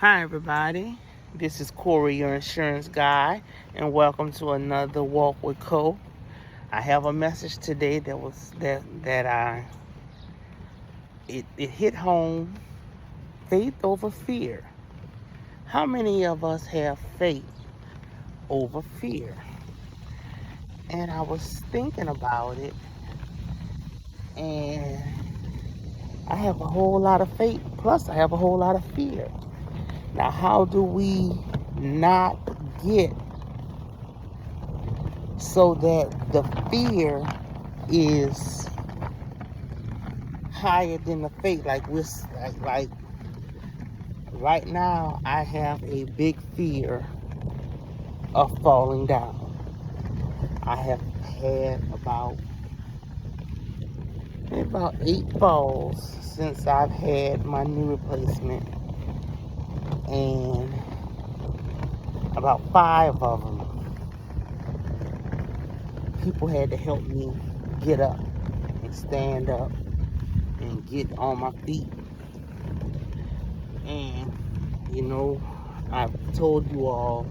Hi everybody, this is Corey, your insurance guy, and welcome to another Walk with Co. I have a message today it hit home. Faith over fear. How many of us have faith over fear? And I was thinking about it, and I have a whole lot of faith, plus I have a whole lot of fear. Now, how do we not get so that the fear is higher than the faith? Like right now, I have a big fear of falling down. I have had about 8 falls since I've had my knee replacement, and about 5 of them, people had to help me get up and stand up and get on my feet. And I've told you all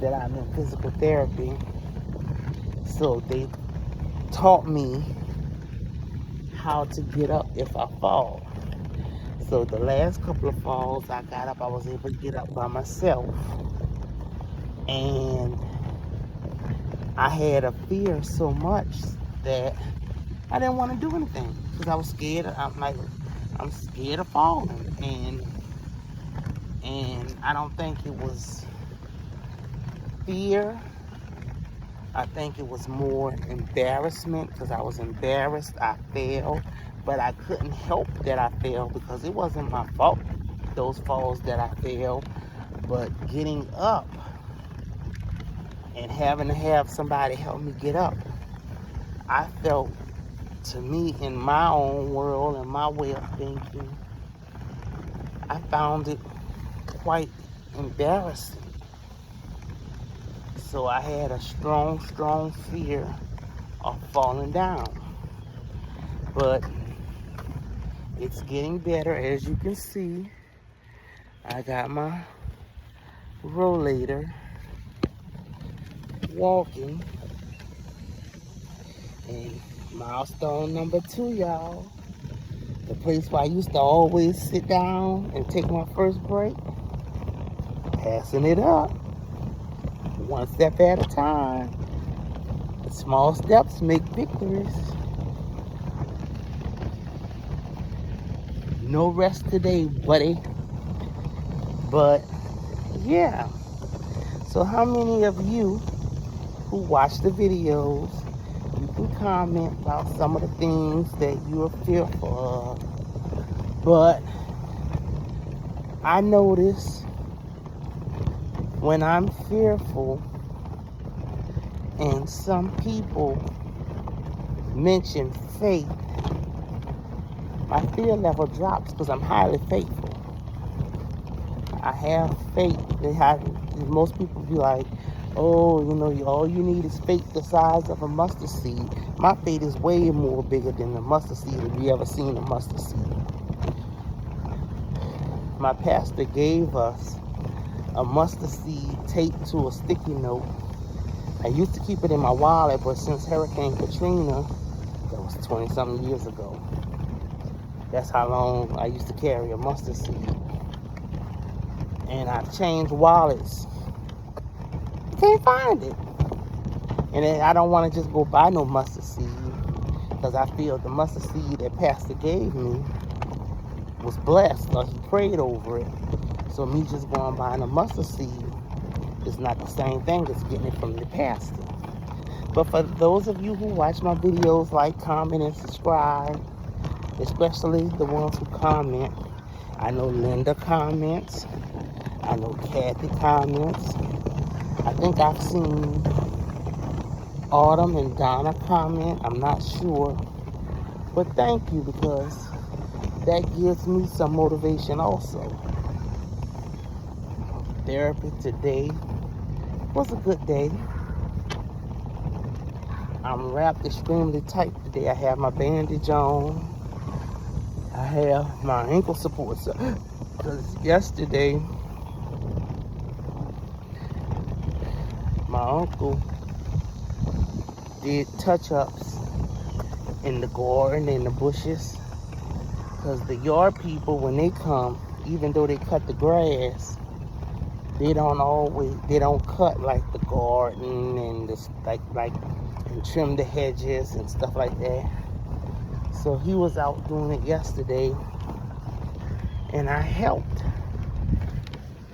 that I'm in physical therapy, so they taught me how to get up if I fall. So the last couple of falls I got up, I was able to get up by myself. And I had a fear so much that I didn't want to do anything because I was scared. I'm scared of falling. And I don't think it was fear. I think it was more embarrassment because I was embarrassed I fell, but I couldn't help that I fell because it wasn't my fault, those falls that I fell. But getting up and having to have somebody help me get up, I felt, to me, in my own world and my way of thinking, I found it quite embarrassing. So I had a strong fear of falling down. But it's getting better. As you can see, I got my rollator walking. And milestone number 2, y'all. The place where I used to always sit down and take my first break. Passing it up. One step at a time. Small steps make victories. No rest today, buddy. But yeah. So how many of you who watch the videos, you can comment about some of the things that you are fearful of? But I notice when I'm fearful and some people mention faith, my fear level drops because I'm highly faithful. I have faith. Most people be like, oh, all you need is faith the size of a mustard seed. My faith is way more bigger than the mustard seed if you ever seen a mustard seed. My pastor gave us a mustard seed taped to a sticky note. I used to keep it in my wallet, but since Hurricane Katrina, that was 20-something years ago, that's how long I used to carry a mustard seed. And I've changed wallets. Can't find it. And then I don't want to just go buy no mustard seed because I feel the mustard seed that pastor gave me was blessed, or he prayed over it. So me just going buying a mustard seed is not the same thing as getting it from the pastor. But for those of you who watch my videos, like, comment, and subscribe, especially the ones who comment. I know Linda comments. I know Kathy comments. I think I've seen Autumn and Donna comment. I'm not sure. But thank you, because that gives me some motivation also. Therapy today was a good day. I'm wrapped extremely tight today. I have my bandage on. I have my ankle supports Because yesterday, my uncle did touch-ups in the garden and the bushes. Because the yard people, when they come, even though they cut the grass, they don't cut like the garden and and trim the hedges and stuff like that. So he was out doing it yesterday, and I helped.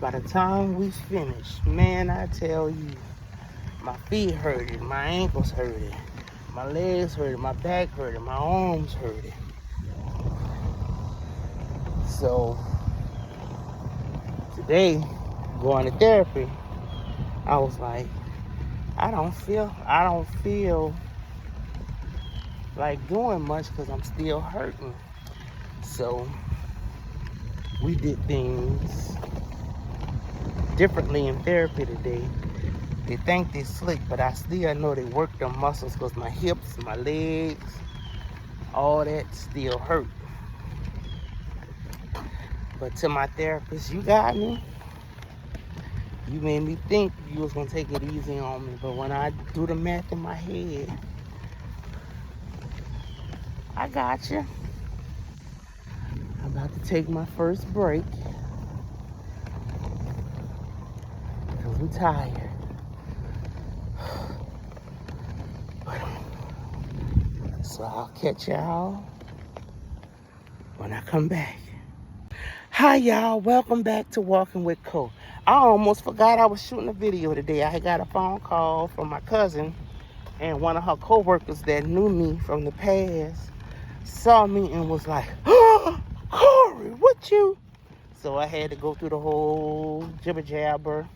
By the time we finished, man, I tell you, my feet hurted, my ankles hurted, my legs hurted, my back hurted, my arms hurted. So today, going to therapy, I was like, I don't feel like doing much because I'm still hurting. So we did things differently in therapy today. They think they slick, but I still know they work them muscles because my hips, my legs, all that still hurt. But to my therapist, you got me. You made me think you was gonna take it easy on me, but when I do the math in my head, I got you. I'm about to take my first break because we're tired. So I'll catch y'all when I come back. Hi y'all, welcome back to Walking with Co. I almost forgot I was shooting a video today. I got a phone call from my cousin, and one of her co-workers that knew me from the past saw me and was like, "Oh, Corey, what you?" So I had to go through the whole jibber jabber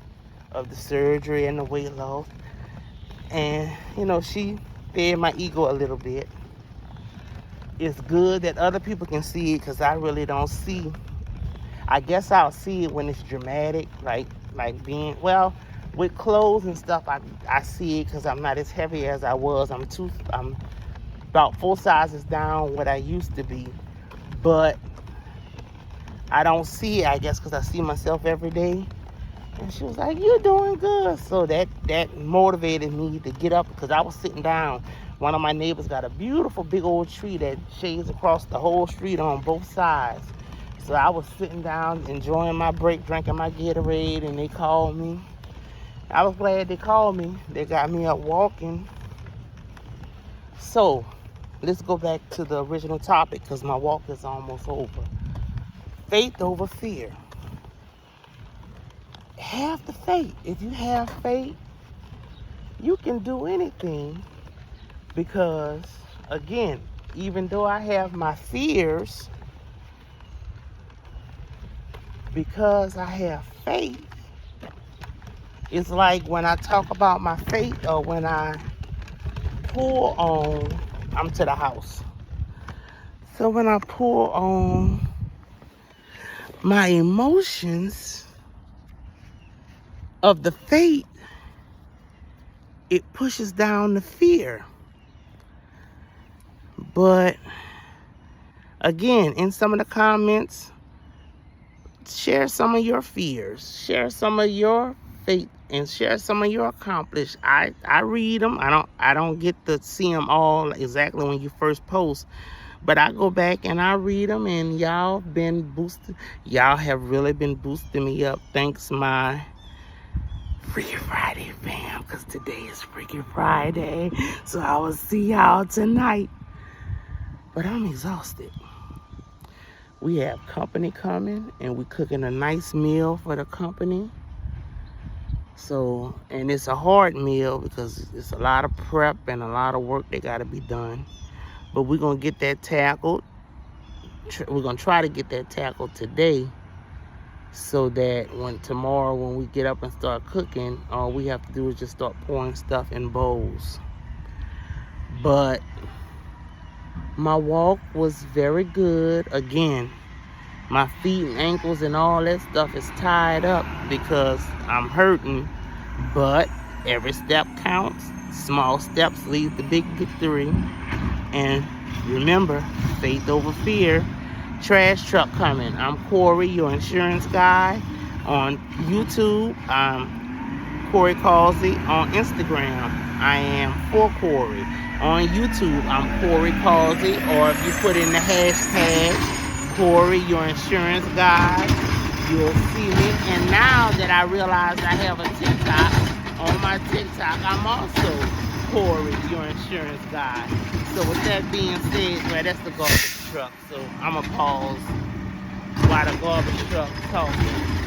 of the surgery and the weight loss. And, you know, she fed my ego a little bit. It's good that other people can see it because I really don't see. I guess I'll see it when it's dramatic, like being, well, with clothes and stuff, I see it because I'm not as heavy as I was. I'm about 4 sizes down what I used to be. But I don't see it, I guess, because I see myself every day. And she was like, "You're doing good." So that motivated me to get up because I was sitting down. One of my neighbors got a beautiful big old tree that shades across the whole street on both sides. So I was sitting down, enjoying my break, drinking my Gatorade, and they called me. I was glad they called me. They got me up walking. So let's go back to the original topic because my walk is almost over. Faith over fear. Have the faith. If you have faith, you can do anything. Because, again, even though I have my fears, because I have faith, it's like when I talk about my faith or when I pull on, I'm to the house. So when I pull on my emotions of the faith, it pushes down the fear. But again, in some of the comments, share some of your fears, share some of your faith, and share some of your accomplishments. I read them. I don't get to see them all exactly when you first post, but I go back and I read them, and y'all been boosted. Y'all have really been boosting me up. Thanks, my Freaky Friday fam, because today is Freaky Friday. So I will see y'all tonight. But I'm exhausted. We have company coming, and we're cooking a nice meal for the company. So, and it's a hard meal because it's a lot of prep and a lot of work that got to be done. But we're going to get that tackled. We're going to try to get that tackled today so that tomorrow when we get up and start cooking, all we have to do is just start pouring stuff in bowls. But my walk was very good. Again, my feet and ankles and all that stuff is tied up because I'm hurting. But every step counts. Small steps lead to big victory. And remember, faith over fear. trash truck coming. I'm Corey, your insurance guy. On YouTube, I'm Corey Causey. On Instagram, I am for Corey. On YouTube, I'm Corey Causey. Or if you put in the hashtag Corey, your insurance guy, you'll see me. And now that I realize I have a TikTok, on my TikTok, I'm also Corey, your insurance guy. So with that being said, well, that's the garbage truck. So I'm going to pause while the garbage truck talking.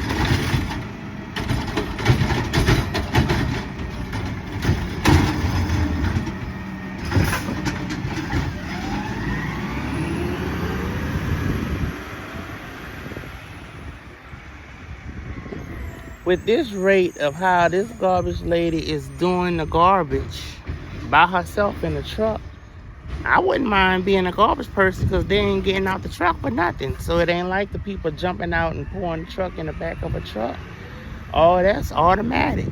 With this rate of how this garbage lady is doing the garbage by herself in the truck, I wouldn't mind being a garbage person because they ain't getting out the truck for nothing. So it ain't like the people jumping out and pouring the truck in the back of a truck. Oh, that's automatic.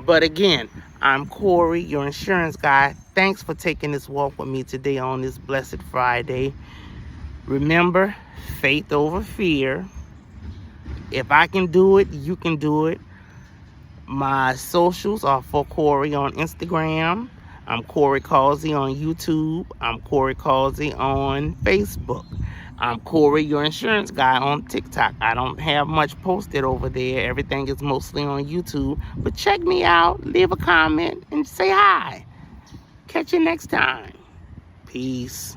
But again, I'm Corey, your insurance guy. Thanks for taking this walk with me today on this blessed Friday. Remember, faith over fear. If I can do it, you can do it. My socials are for Corey on Instagram. I'm Corey Causey on YouTube. I'm Corey Causey on Facebook. I'm Corey, your insurance guy on TikTok. I don't have much posted over there. Everything is mostly on YouTube. But check me out, leave a comment, and say hi. Catch you next time. Peace.